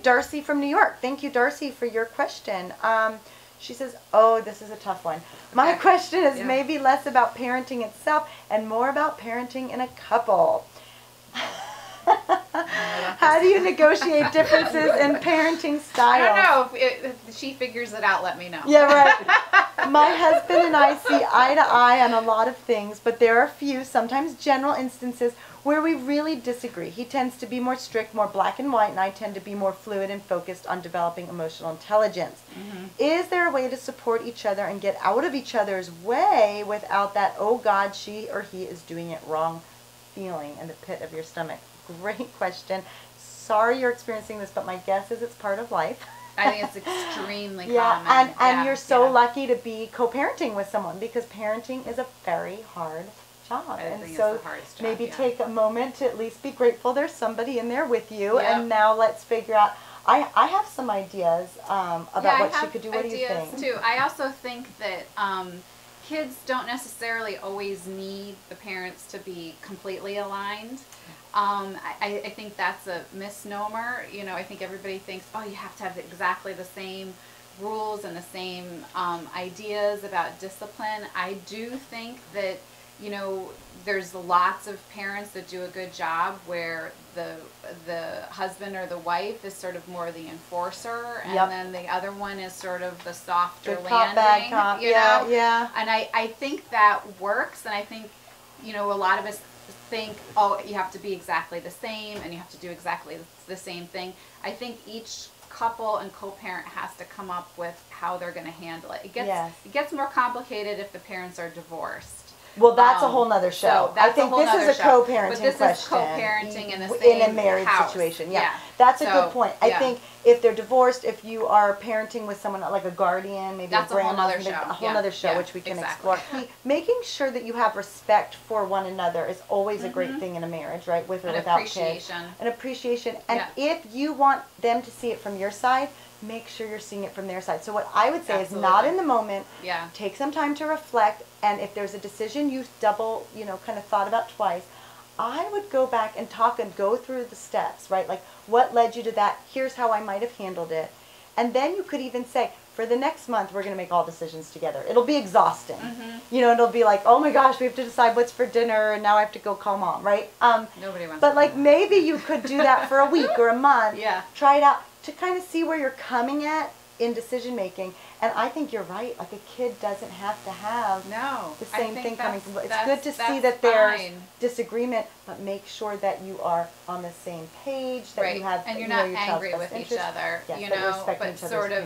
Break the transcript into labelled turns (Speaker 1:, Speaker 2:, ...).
Speaker 1: Darcy from New York. Thank you, Darcy, for your question. She says, oh, this is a tough one. My question is maybe less about parenting itself and more about parenting in a couple. How do you negotiate differences in parenting styles?
Speaker 2: I don't know. If she figures it out, let me know.
Speaker 1: Yeah, right. My husband and I see eye to eye on a lot of things, but there are a few, sometimes general instances, where we really disagree. He tends to be more strict, more black and white, and I tend to be more fluid and focused on developing emotional intelligence. Is there a way to support each other and get out of each other's way without that, oh God, she or he is doing it wrong feeling in the pit of your stomach? Great question. Sorry you're experiencing this, but my guess is it's part of life.
Speaker 2: I think it's extremely common.
Speaker 1: And you're so lucky to be co-parenting with someone, because parenting is a very hard job. And so maybe take a moment to at least be grateful there's somebody in there with you. And now let's figure out. I have some ideas about what she could do. What do you think?
Speaker 2: Too. I also think that kids don't necessarily always need the parents to be completely aligned. I think that's a misnomer. You know, I think everybody thinks, oh, you have to have exactly the same rules and the same ideas about discipline. I do think that, you know, there's lots of parents that do a good job where the husband or the wife is sort of more the enforcer, and then the other one is sort of the softer landing.
Speaker 1: Bad cop.
Speaker 2: You know? And I think that works, and I think, you know, a lot of us think, oh, you have to be exactly the same and you have to do exactly the same thing. I think each couple and co-parent has to come up with how they're going to handle it. It gets more complicated if the parents are divorced.
Speaker 1: Well, that's a whole nother show.
Speaker 2: So
Speaker 1: I think this is a co-parenting question.
Speaker 2: But this is co-parenting in the same
Speaker 1: in a marriage
Speaker 2: house.
Speaker 1: Situation. That's a good point. I think if they're divorced, if you are parenting with someone like a guardian, maybe
Speaker 2: that's
Speaker 1: a grandma,
Speaker 2: a
Speaker 1: whole other show, which we can explore. Making sure that you have respect for one another is always a great thing in a marriage, right? With or without kids. An appreciation. And if you want them to see it from your side, make sure you're seeing it from their side. So what I would say is not in the moment. Take some time to reflect, and if there's a decision you double, you know, kind of thought about twice, I would go back and talk and go through the steps, right? Like, what led you to that? Here's how I might have handled it. And then you could even say, for the next month, we're going to make all decisions together. It'll be exhausting. You know, it'll be like, oh my gosh, we have to decide what's for dinner, and now I have to go call mom, right?
Speaker 2: Nobody wants
Speaker 1: But like, maybe you could do that for a week or a month. Try it out to kind of see where you're coming at in decision making. And I think you're right. Like, a kid doesn't have to have the same thing coming from. It's good to see that there's disagreement, but make sure that you are on the same page. That you have,
Speaker 2: and you're not angry with each other. You know, but sort of.